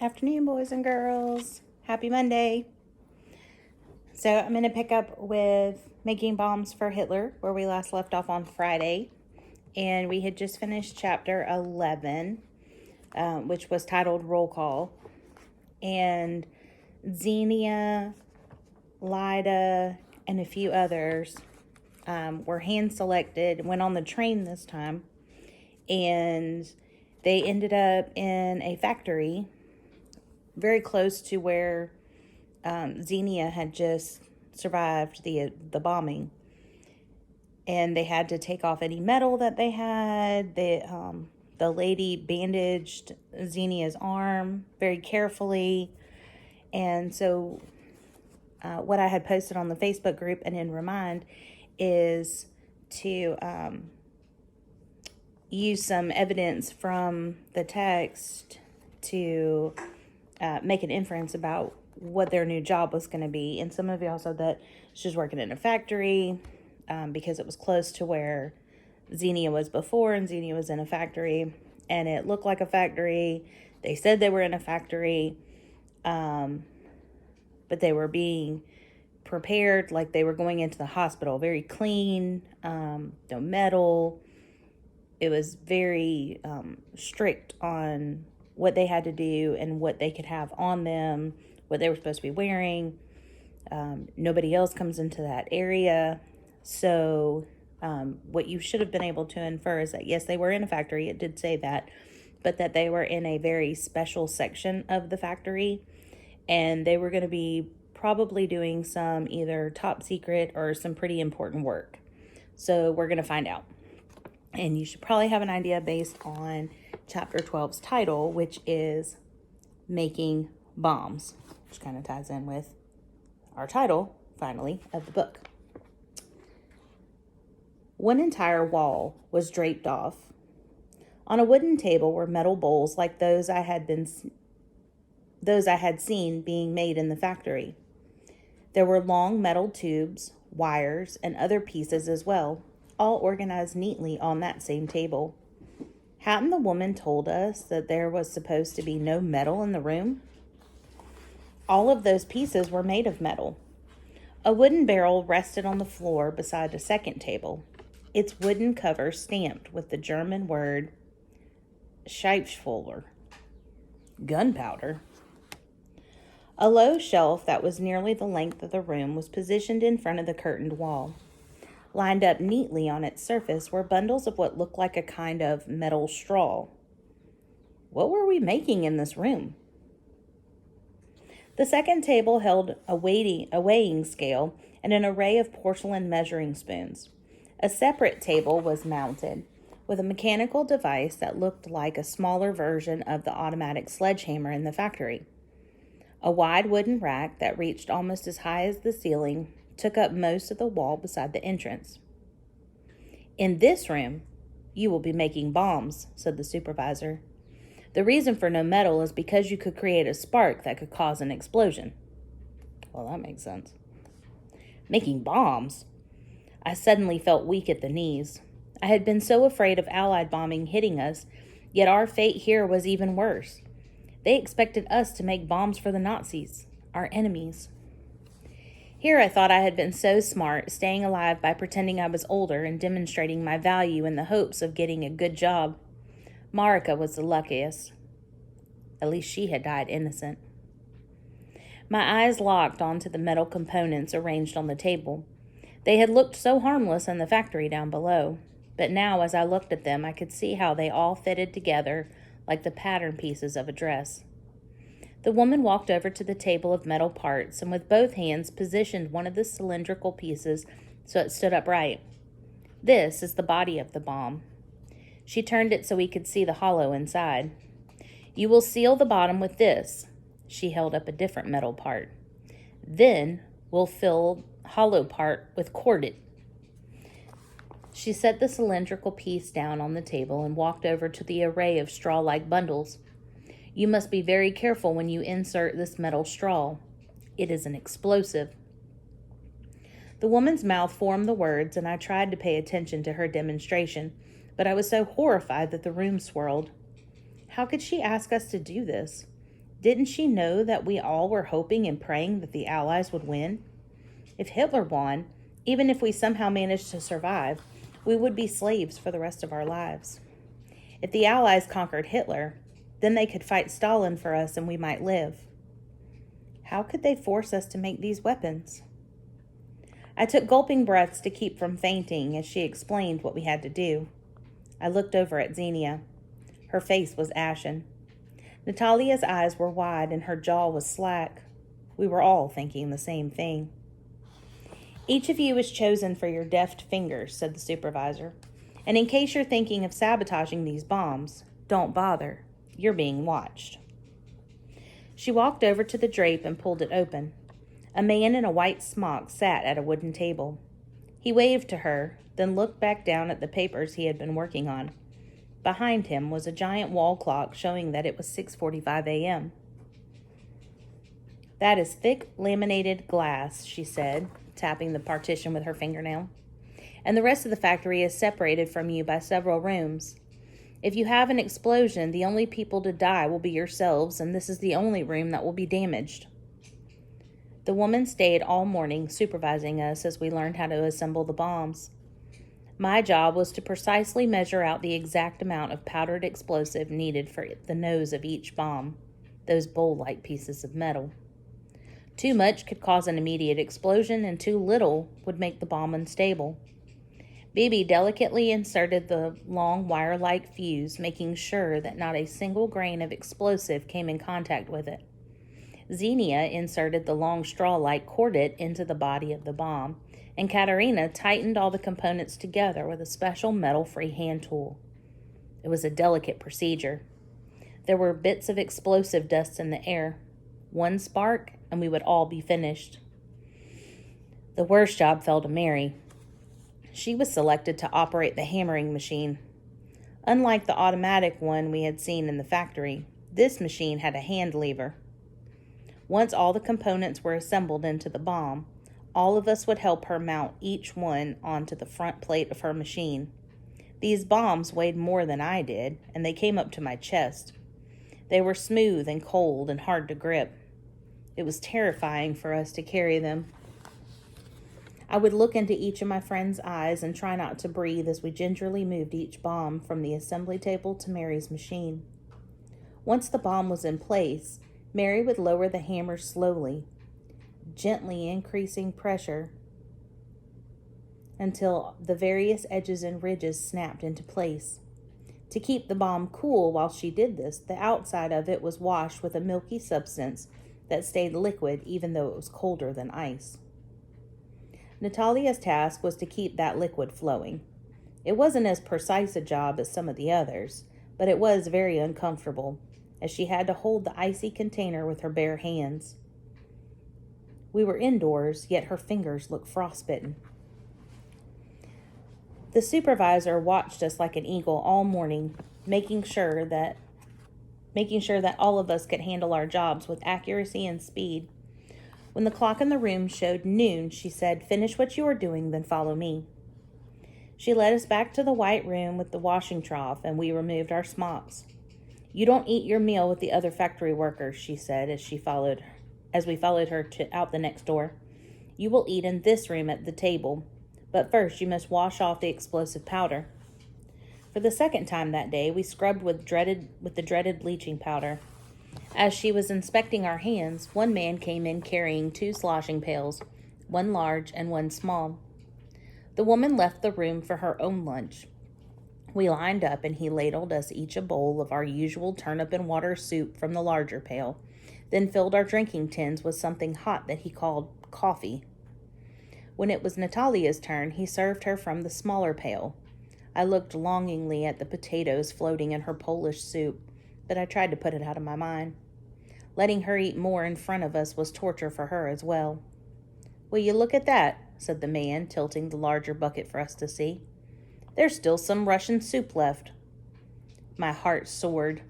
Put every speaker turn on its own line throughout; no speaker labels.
Afternoon, boys and girls. Happy Monday. So I'm going to pick up with making bombs for Hitler, where we last left off on Friday. And we had just finished chapter 11, which was titled Roll Call. And Xenia, Lyda, and a few others were hand-selected, went on the train this time. And they ended up in a factory very close to where Xenia had just survived the bombing, and they had to take off any metal that they had. The lady bandaged Xenia's arm very carefully, and so what I had posted on the Facebook group and in Remind is to use some evidence from the text to make an inference about what their new job was going to be. And some of y'all said that she was working in a factory because it was close to where Xenia was before, and Xenia was in a factory, and it looked like a factory. They said they were in a factory, but they were being prepared like they were going into the hospital. Very clean, no metal. It was very strict on what they had to do and what they could have on them, what they were supposed to be wearing. Nobody else comes into that area. So what you should have been able to infer is that, yes, they were in a factory. It did say that, but that they were in a very special section of the factory, and they were going to be probably doing some either top secret or some pretty important work. So we're going to find out. And you should probably have an idea based on chapter 12's title, which is Making Bombs, which kind of ties in with our title, finally, of the book. One entire wall was draped off. On a wooden table were metal bowls like those I had seen being made in the factory. There were long metal tubes, wires, and other pieces as well, all organized neatly on that same table. Hadn't the woman told us that there was supposed to be no metal in the room? All of those pieces were made of metal. A wooden barrel rested on the floor beside a second table, its wooden cover stamped with the German word Scheibfuller, gunpowder. A low shelf that was nearly the length of the room was positioned in front of the curtained wall. Lined up neatly on its surface were bundles of what looked like a kind of metal straw. What were we making in this room? The second table held a weighing scale and an array of porcelain measuring spoons. A separate table was mounted with a mechanical device that looked like a smaller version of the automatic sledgehammer in the factory. A wide wooden rack that reached almost as high as the ceiling took up most of the wall beside the entrance. In this room, you will be making bombs, said the supervisor. The reason for no metal is because you could create a spark that could cause an explosion. Well, that makes sense. Making bombs? I suddenly felt weak at the knees. I had been so afraid of Allied bombing hitting us, yet our fate here was even worse. They expected us to make bombs for the Nazis, our enemies. Here I thought I had been so smart, staying alive by pretending I was older and demonstrating my value in the hopes of getting a good job. Marika was the luckiest. At least she had died innocent. My eyes locked onto the metal components arranged on the table. They had looked so harmless in the factory down below, but now as I looked at them, I could see how they all fitted together like the pattern pieces of a dress. The woman walked over to the table of metal parts and with both hands positioned one of the cylindrical pieces so it stood upright. This is the body of the bomb. She turned it so we could see the hollow inside. You will seal the bottom with this. She held up a different metal part. Then we'll fill hollow part with corded. She set the cylindrical piece down on the table and walked over to the array of straw-like bundles. You must be very careful when you insert this metal straw. It is an explosive. The woman's mouth formed the words, and I tried to pay attention to her demonstration, but I was so horrified that the room swirled. How could she ask us to do this? Didn't she know that we all were hoping and praying that the Allies would win? If Hitler won, even if we somehow managed to survive, we would be slaves for the rest of our lives. If the Allies conquered Hitler, then they could fight Stalin for us and we might live. How could they force us to make these weapons? I took gulping breaths to keep from fainting as she explained what we had to do. I looked over at Xenia. Her face was ashen. Natalia's eyes were wide and her jaw was slack. We were all thinking the same thing. Each of you is chosen for your deft fingers, said the supervisor. And in case you're thinking of sabotaging these bombs, don't bother. You're being watched. She walked over to the drape and pulled it open. A man in a white smock sat at a wooden table. He waved to her, then looked back down at the papers he had been working on. Behind him was a giant wall clock showing that it was 6:45 a.m. That is thick laminated glass, she said, tapping the partition with her fingernail. And the rest of the factory is separated from you by several rooms. If you have an explosion, the only people to die will be yourselves, and this is the only room that will be damaged. The woman stayed all morning supervising us as we learned how to assemble the bombs. My job was to precisely measure out the exact amount of powdered explosive needed for the nose of each bomb, those bowl-like pieces of metal. Too much could cause an immediate explosion, and too little would make the bomb unstable. Bibi delicately inserted the long wire-like fuse, making sure that not a single grain of explosive came in contact with it. Xenia inserted the long straw-like cordite into the body of the bomb, and Katerina tightened all the components together with a special metal-free hand tool. It was a delicate procedure. There were bits of explosive dust in the air. One spark, and we would all be finished. The worst job fell to Mary. She was selected to operate the hammering machine. Unlike the automatic one we had seen in the factory, this machine had a hand lever. Once all the components were assembled into the bomb, all of us would help her mount each one onto the front plate of her machine. These bombs weighed more than I did, and they came up to my chest. They were smooth and cold and hard to grip. It was terrifying for us to carry them. I would look into each of my friends' eyes and try not to breathe as we gingerly moved each bomb from the assembly table to Mary's machine. Once the bomb was in place, Mary would lower the hammer slowly, gently increasing pressure until the various edges and ridges snapped into place. To keep the bomb cool while she did this, the outside of it was washed with a milky substance that stayed liquid even though it was colder than ice. Natalia's task was to keep that liquid flowing. It wasn't as precise a job as some of the others, but it was very uncomfortable, as she had to hold the icy container with her bare hands. We were indoors, yet her fingers looked frostbitten. The supervisor watched us like an eagle all morning, making sure that all of us could handle our jobs with accuracy and speed. When the clock in the room showed noon, she said, "Finish what you are doing, then follow me." She led us back to the white room with the washing trough, and we removed our smocks. "You don't eat your meal with the other factory workers," she said as we followed her out the next door. "You will eat in this room at the table, but first you must wash off the explosive powder." For the second time that day, we scrubbed with the dreaded bleaching powder. As she was inspecting our hands, one man came in carrying 2 sloshing pails, one large and one small. The woman left the room for her own lunch. We lined up and he ladled us each a bowl of our usual turnip and water soup from the larger pail, then filled our drinking tins with something hot that he called coffee. When it was Natalia's turn, he served her from the smaller pail. I looked longingly at the potatoes floating in her Polish soup, but I tried to put it out of my mind. Letting her eat more in front of us was torture for her as well. "Will you look at that?" said the man, tilting the larger bucket for us to see. "There's still some Russian soup left." My heart soared.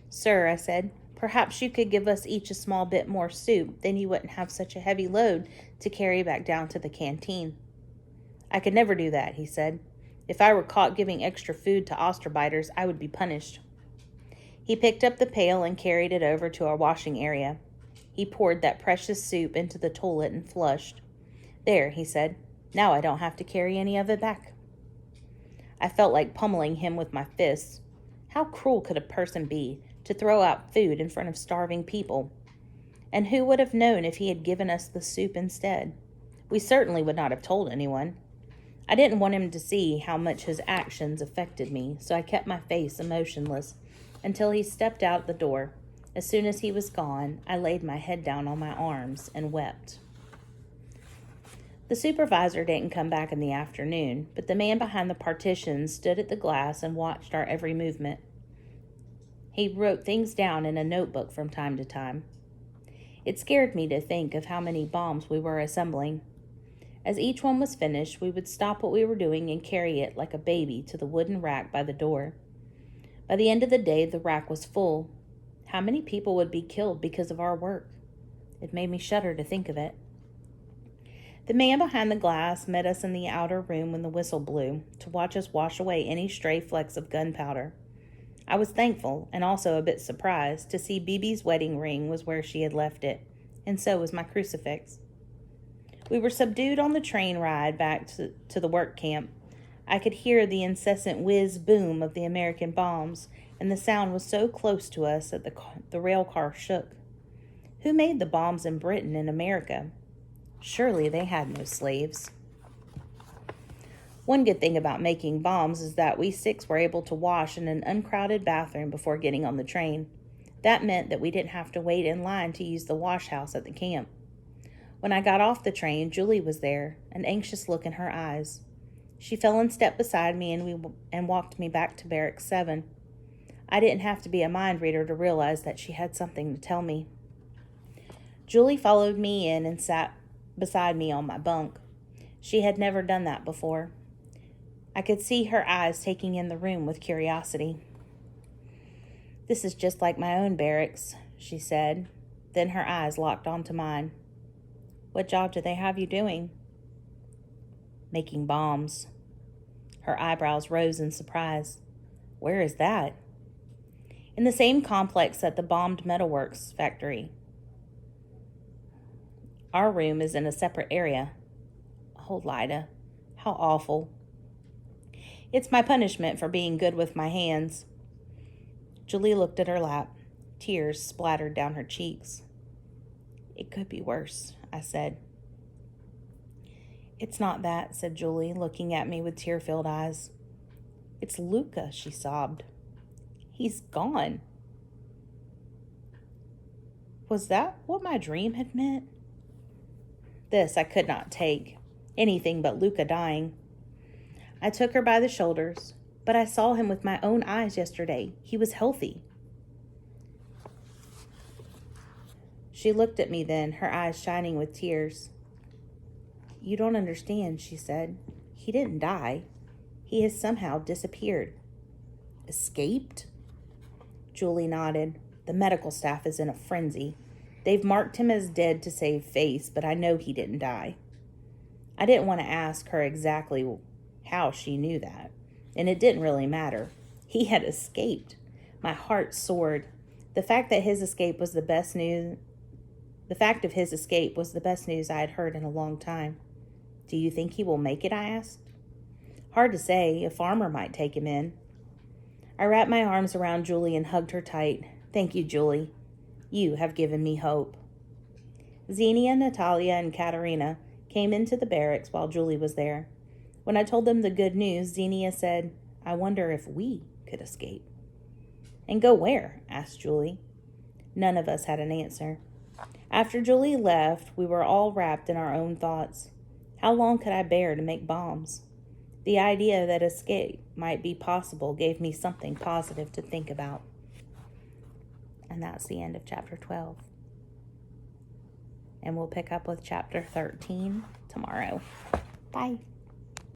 "Sir," I said, "perhaps you could give us each a small bit more soup, then you wouldn't have such a heavy load to carry back down to the canteen." "I could never do that," he said. "If I were caught giving extra food to Osterbiters, I would be punished." He picked up the pail and carried it over to our washing area. He poured that precious soup into the toilet and flushed. "There," he said. "Now I don't have to carry any of it back." I felt like pummeling him with my fists. How cruel could a person be to throw out food in front of starving people? And who would have known if he had given us the soup instead? We certainly would not have told anyone. I didn't want him to see how much his actions affected me, so I kept my face emotionless until he stepped out the door. As soon as he was gone, I laid my head down on my arms and wept. The supervisor didn't come back in the afternoon, but the man behind the partition stood at the glass and watched our every movement. He wrote things down in a notebook from time to time. It scared me to think of how many bombs we were assembling. As each one was finished, we would stop what we were doing and carry it like a baby to the wooden rack by the door. By the end of the day, the rack was full. How many people would be killed because of our work? It made me shudder to think of it. The man behind the glass met us in the outer room when the whistle blew to watch us wash away any stray flecks of gunpowder. I was thankful and also a bit surprised to see Bibi's wedding ring was where she had left it, and so was my crucifix. We were subdued on the train ride back to the work camp. I could hear the incessant whiz-boom of the American bombs, and the sound was so close to us that the rail car shook. Who made the bombs in Britain and America? Surely they had no slaves. One good thing about making bombs is that we 6 were able to wash in an uncrowded bathroom before getting on the train. That meant that we didn't have to wait in line to use the wash house at the camp. When I got off the train, Julie was there, an anxious look in her eyes. She fell in step beside me and walked me back to Barracks 7. I didn't have to be a mind reader to realize that she had something to tell me. Julie followed me in and sat beside me on my bunk. She had never done that before. I could see her eyes taking in the room with curiosity. "This is just like my own barracks," she said. Then her eyes locked onto mine. "What job do they have you doing?" "Making bombs." Her eyebrows rose in surprise. "Where is that?" "In the same complex at the bombed metalworks factory. Our room is in a separate area." "Oh, Lida, how awful." "It's my punishment for being good with my hands." Julie looked at her lap. Tears splattered down her cheeks. "It could be worse," I said. "It's not that," said Julie, looking at me with tear-filled eyes. "It's Luca," she sobbed. "He's gone." Was that what my dream had meant? This I could not take. Anything but Luca dying. I took her by the shoulders, but I saw him with my own eyes yesterday. He was healthy. She looked at me then, her eyes shining with tears. "You don't understand," she said. "He didn't die. He has somehow disappeared." "Escaped?" Julie nodded. "The medical staff is in a frenzy. They've marked him as dead to save face, but I know he didn't die." I didn't want to ask her exactly how she knew that, and it didn't really matter. He had escaped. My heart soared. The fact of his escape was the best news I had heard in a long time. "Do you think he will make it?" I asked. "Hard to say. A farmer might take him in." I wrapped my arms around Julie and hugged her tight. "Thank you, Julie. You have given me hope." Xenia, Natalia, and Katerina came into the barracks while Julie was there. When I told them the good news, Xenia said, "I wonder if we could escape." "And go where?" asked Julie. None of us had an answer. After Julie left, we were all wrapped in our own thoughts. How long could I bear to make bombs? The idea that escape might be possible gave me something positive to think about. And that's the end of chapter 12. And we'll pick up with chapter 13 tomorrow. Bye.